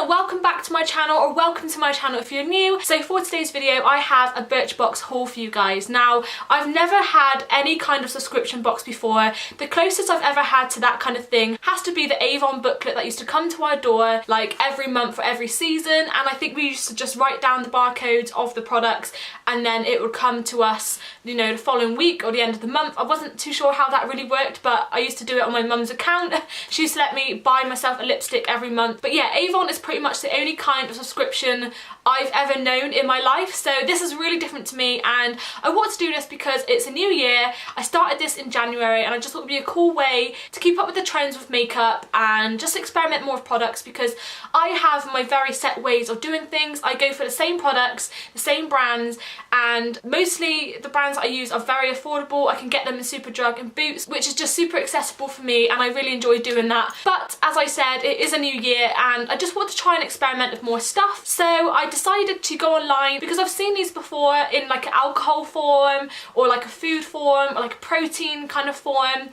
welcome back to my channel, or welcome to my channel if you're new. So for today's video I have a Birchbox haul for you guys. Now I've never had any kind of subscription box before. The closest I've ever had to that kind of thing has to be the Avon booklet that used to come to our door like every month for every season, and I think we used to just write down the barcodes of the products and then it would come to us, you know, the following week or the end of the month. I wasn't too sure how that really worked, but I used to do it on my mum's account. She used to let me buy myself a lipstick every month. But yeah, Avon is pretty much the only kind of subscription I've ever known in my life, so this is really different to me, and I want to do this because it's a new year. I started this in January and I just thought it would be a cool way to keep up with the trends with makeup and just experiment more with products, because I have my very set ways of doing things. I go for the same products, the same brands, and mostly the brands I use are very affordable. I can get them in Superdrug and Boots, which is just super accessible for me, and I really enjoy doing that. But as I said, it is a new year and I just want to try and experiment with more stuff, so I decided to go online because I've seen these before in like an alcohol form or like a food form or like a protein kind of form,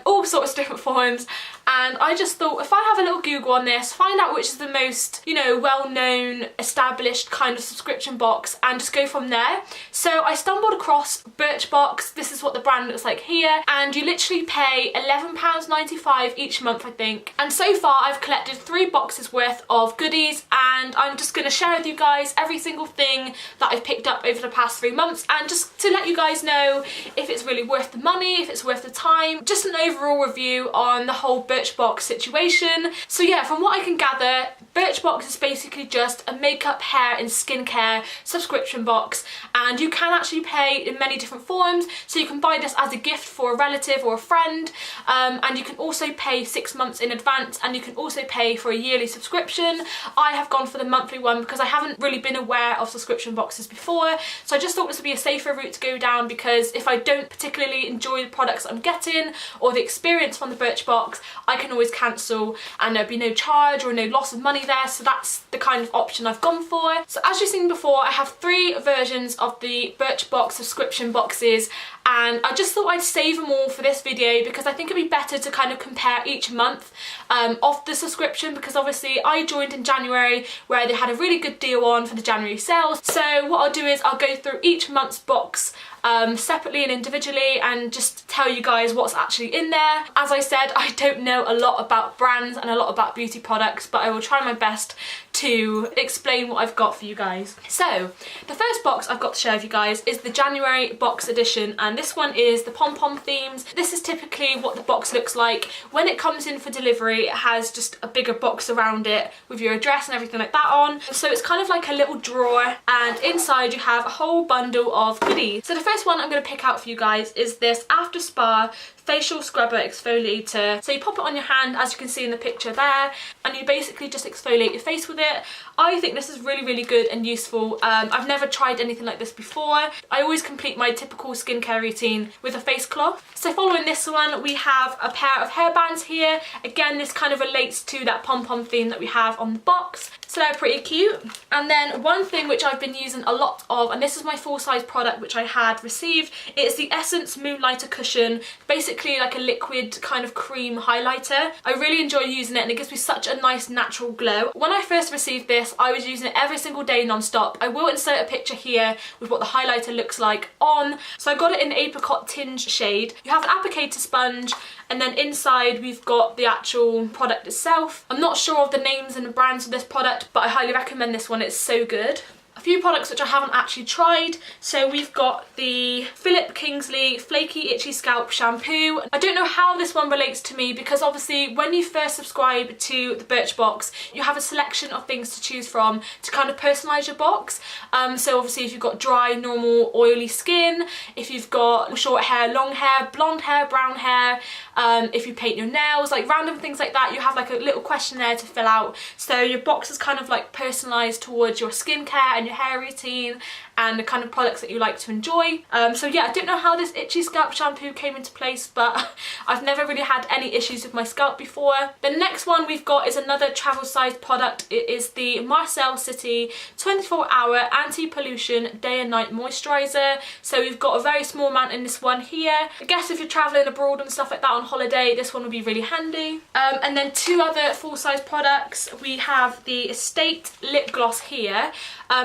all sorts of different forms, and I just thought if I have a little Google on this, find out which is the most, you know, well-known established kind of subscription box and just go from there. So I stumbled across Birchbox. This is what the brand looks like here, and you literally pay £11.95 each month I think, and so far I've collected 3 boxes worth of goodies, and I'm just going to share with you guys every single thing that I've picked up over the past 3 months, and just to let you guys know if it's really worth the money, if it's worth the time, just an overall review on the whole Birchbox situation. So yeah, from what I can gather, Birchbox is basically just a makeup, hair and skincare subscription box, and you can actually pay in many different forms. So you can buy this as a gift for a relative or a friend, and you can also pay 6 months in advance, and you can also pay for a yearly subscription. I have gone for the monthly one because I haven't really been aware of subscription boxes before, so I just thought this would be a safer route to go down, because if I don't particularly enjoy the products I'm getting or the experience from the Birchbox, I can always cancel and there'd be no charge or no loss of money there. So that's the kind of option I've gone for. So as you've seen before, I have 3 versions of the Birchbox subscription boxes, and I just thought I'd save them all for this video because I think it'd be better to kind of compare each month of the subscription, because obviously I joined in January where they had a really good deal on for the January sales. So what I'll do is I'll go through each month's box separately and individually and just tell you guys what's actually in there. As I said, I don't know a lot about brands and a lot about beauty products, but I will try my best to explain what I've got for you guys. So the first box I've got to share with you guys is the January box edition, and this one is the pom-pom themes. This is typically what the box looks like. When it comes in for delivery, it has just a bigger box around it with your address and everything like that on. So it's kind of like a little drawer, and inside you have a whole bundle of goodies. So the first one I'm going to pick out for you guys is this After Spa facial scrubber exfoliator. So you pop it on your hand, as you can see in the picture there, and you basically just exfoliate your face with it. I think this is really good and useful. I've never tried anything like this before. I always complete my typical skincare routine with a face cloth. So following this one, we have a pair of hairbands here. Again, this kind of relates to that pom-pom theme that we have on the box. So they're pretty cute. And then one thing which I've been using a lot of, and this is my full-size product which I had received, it's the Essence Moonlighter Cushion. Basically like a liquid kind of cream highlighter. I really enjoy using it and it gives me such a nice natural glow. When I first received this, I was using it every single day non-stop. I will insert a picture here with what the highlighter looks like on. So I got it in apricot tinge shade. You have an applicator sponge, and then inside we've got the actual product itself. I'm not sure of the names and the brands of this product, but I highly recommend this one. It's so good. A few products which I haven't actually tried. So we've got the Philip Kingsley Flaky Itchy Scalp Shampoo. I don't know how this one relates to me, because obviously when you first subscribe to the Birchbox, you have a selection of things to choose from to kind of personalise your box. So obviously if you've got dry, normal, oily skin, if you've got short hair, long hair, blonde hair, brown hair, if you paint your nails, like random things like that, you have like a little questionnaire to fill out. So your box is kind of like personalised towards your skincare and your hair routine and the kind of products that you like to enjoy. So yeah, I don't know how this itchy scalp shampoo came into place, but I've never really had any issues with my scalp before. The next one we've got is another travel sized product. It is the Marcel City 24-hour anti-pollution day and night moisturizer. So we've got a very small amount in this one here. I guess if you're traveling abroad and stuff like that on holiday, this one would be really handy. And then two other full-size products. We have the Estate lip gloss here.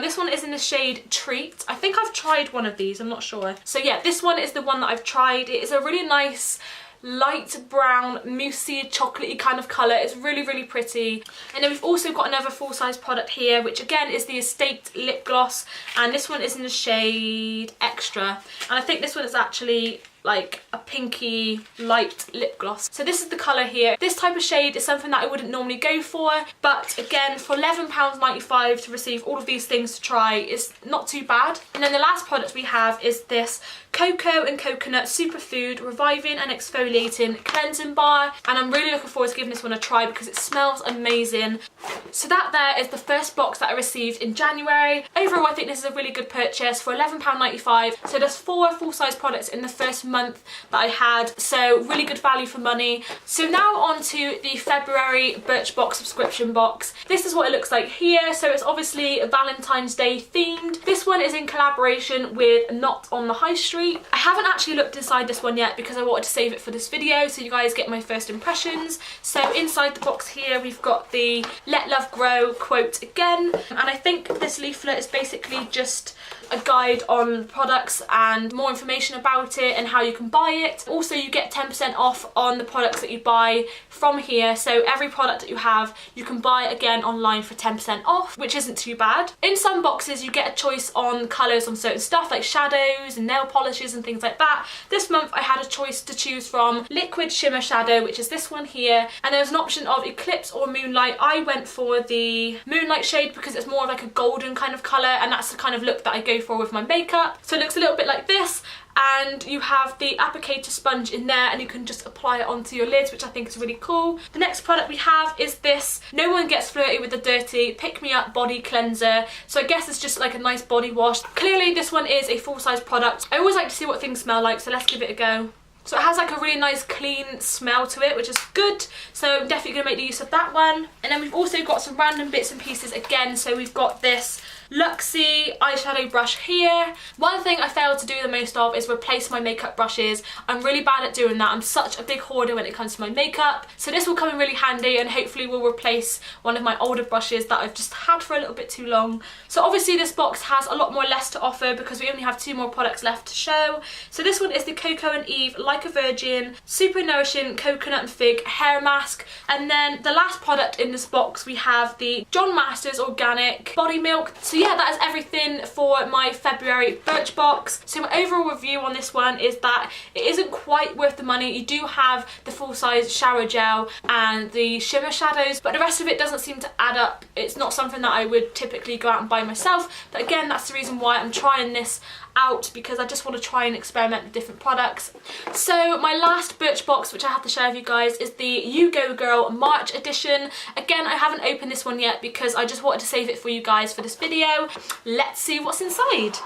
This one is in the shade Treat. I think I've tried one of these, I'm not sure. So yeah, this one is the one that I've tried. It is a really nice light brown, moussey, chocolatey kind of colour. It's really, really pretty. And then we've also got another full-size product here, which again is the Estate lip gloss, and this one is in the shade Extra. And I think this one is actually like a pinky light lip gloss. So this is the colour here. This type of shade is something that I wouldn't normally go for, but again, for £11.95 to receive all of these things to try is not too bad. And then the last product we have is this Cocoa and Coconut Superfood Reviving and Exfoliating Cleansing Bar, and I'm really looking forward to giving this one a try because it smells amazing. So that there is the first box that I received in January. Overall, I think this is a really good purchase for £11.95. So there's 4 full-size products in the first month that I had, so really good value for money. So now on to the February Birchbox subscription box. This is what it looks like here. So it's obviously Valentine's Day themed. This one is in collaboration with Not on the High Street. I haven't actually looked inside this one yet because I wanted to save it for this video so you guys get my first impressions. So inside the box here we've got the Let Love Grow quote again, and I think this leaflet is basically just a guide on products and more information about it and how you can buy it. Also, you get 10% off on the products that you buy from here, so every product that you have you can buy again online for 10% off, which isn't too bad. In some boxes you get a choice on colours on certain stuff like shadows and nail polishes and things like that. This month I had a choice to choose from Liquid Shimmer Shadow, which is this one here, and there's an option of Eclipse or Moonlight. I went for the Moonlight shade because it's more of like a golden kind of colour, and that's the kind of look that I go for with my makeup. So it looks a little bit like this, and you have the applicator sponge in there and you can just apply it onto your lids, which I think is really cool. The next product we have is this No One Gets Flirty with the Dirty Pick Me Up Body Cleanser. So I guess it's just like a nice body wash. Clearly this one is a full-size product. I always like to see what things smell like, so let's give it a go. So it has like a really nice clean smell to it, which is good. So I'm definitely gonna make use of that one. And then we've also got some random bits and pieces again. So we've got this Luxie eyeshadow brush here. One thing I fail to do the most of is replace my makeup brushes. I'm really bad at doing that. I'm such a big hoarder when it comes to my makeup. So this will come in really handy and hopefully will replace one of my older brushes that I've just had for a little bit too long. So obviously this box has a lot more less to offer because we only have 2 more products left to show. So this one is the Coco and Eve Like a Virgin Super Nourishing Coconut and Fig Hair Mask. And then the last product in this box we have the John Masters Organic Body Milk. So yeah, that is everything for my February Birchbox. So my overall review on this one is that it isn't quite worth the money. You do have the full-size shower gel and the shimmer shadows, but the rest of it doesn't seem to add up. It's not something that I would typically go out and buy myself, but again, that's the reason why I'm trying this out, because I just want to try and experiment with different products. So my last Birchbox, which I have to share with you guys, is the You Go Girl March edition. Again, I haven't opened this one yet because I just wanted to save it for you guys for this video. Let's see what's inside.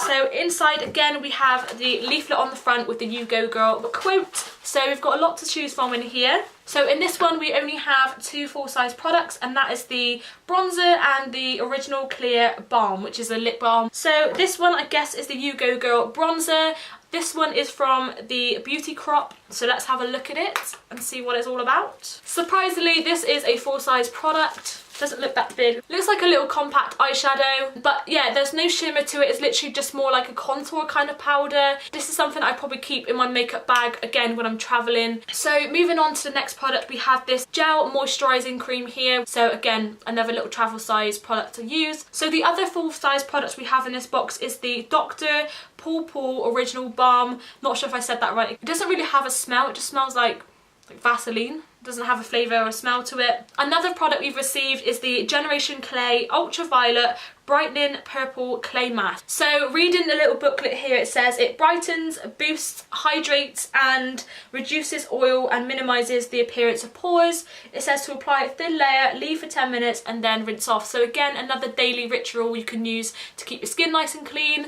So inside again we have the leaflet on the front with the You Go Girl quote. So we've got a lot to choose from in here. So in this one we only have 2 full-size products, and that is the bronzer and the Original Clear Balm, which is a lip balm. So this one I guess is the You Go Girl bronzer. This one is from the Beauty Crop, so let's have a look at it and see what it's all about. Surprisingly, this is a full-size product. Doesn't look that big. Looks like a little compact eyeshadow, but yeah, there's no shimmer to it. It's literally just more like a contour kind of powder. This is something I probably keep in my makeup bag again when I'm traveling. So moving on to the next product, we have this gel moisturizing cream here. So again, another little travel size product to use. So the other full size product we have in this box is the Dr. Paw Original Balm. Not sure if I said that right. It doesn't really have a smell. It just smells like Vaseline. doesn't have a flavour or a smell to it. Another product we've received is the Generation Clay Ultraviolet Brightening Purple Clay Mask. So reading the little booklet here, it says it brightens, boosts, hydrates and reduces oil and minimises the appearance of pores. It says to apply a thin layer, leave for 10 minutes and then rinse off. So again, another daily ritual you can use to keep your skin nice and clean.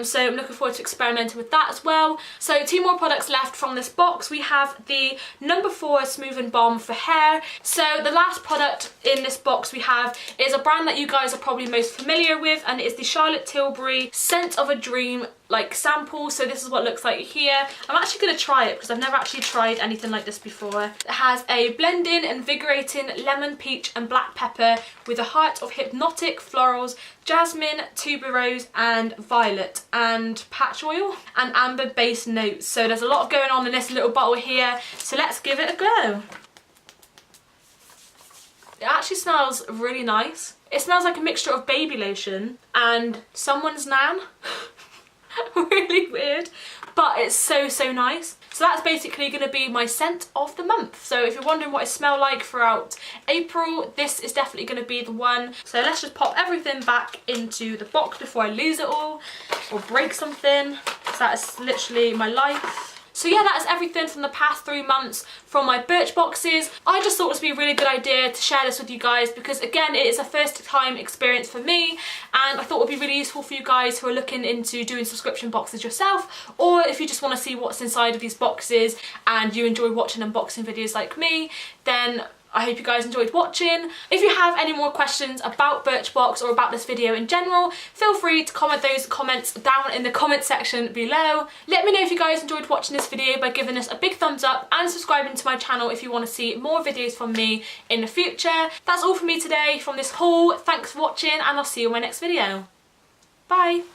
So I'm looking forward to experimenting with that as well. So 2 more products left from this box. We have the No. 4 Smooth and Balm for hair. So the last product in this box we have is a brand that you guys are probably most familiar with, and it is the Charlotte Tilbury Scent of a Dream sample. So this is what it looks like here. I'm actually going to try it because I've never actually tried anything like this before. It has a blending, invigorating lemon, peach and black pepper with a heart of hypnotic florals, jasmine, tuberose and violet, and patch oil and amber based notes. So there's a lot going on in this little bottle here, so let's give it a go. It actually smells really nice. It smells like a mixture of baby lotion and someone's nan. Really weird, but it's so nice. So that's basically going to be my scent of the month. So if you're wondering what I smell like throughout April, this is definitely going to be the one. So let's just pop everything back into the box before I lose it all or break something. So that is literally my life. So yeah, that is everything from the past 3 months from my Birchboxes. I just thought this would be a really good idea to share this with you guys because again, it is a first time experience for me and I thought it would be really useful for you guys who are looking into doing subscription boxes yourself, or if you just want to see what's inside of these boxes and you enjoy watching unboxing videos like me, then I hope you guys enjoyed watching. If you have any more questions about Birchbox or about this video in general, feel free to comment those comments down in the comment section below. Let me know if you guys enjoyed watching this video by giving us a big thumbs up and subscribing to my channel if you want to see more videos from me in the future. That's all from me today from this haul. Thanks for watching and I'll see you in my next video. Bye!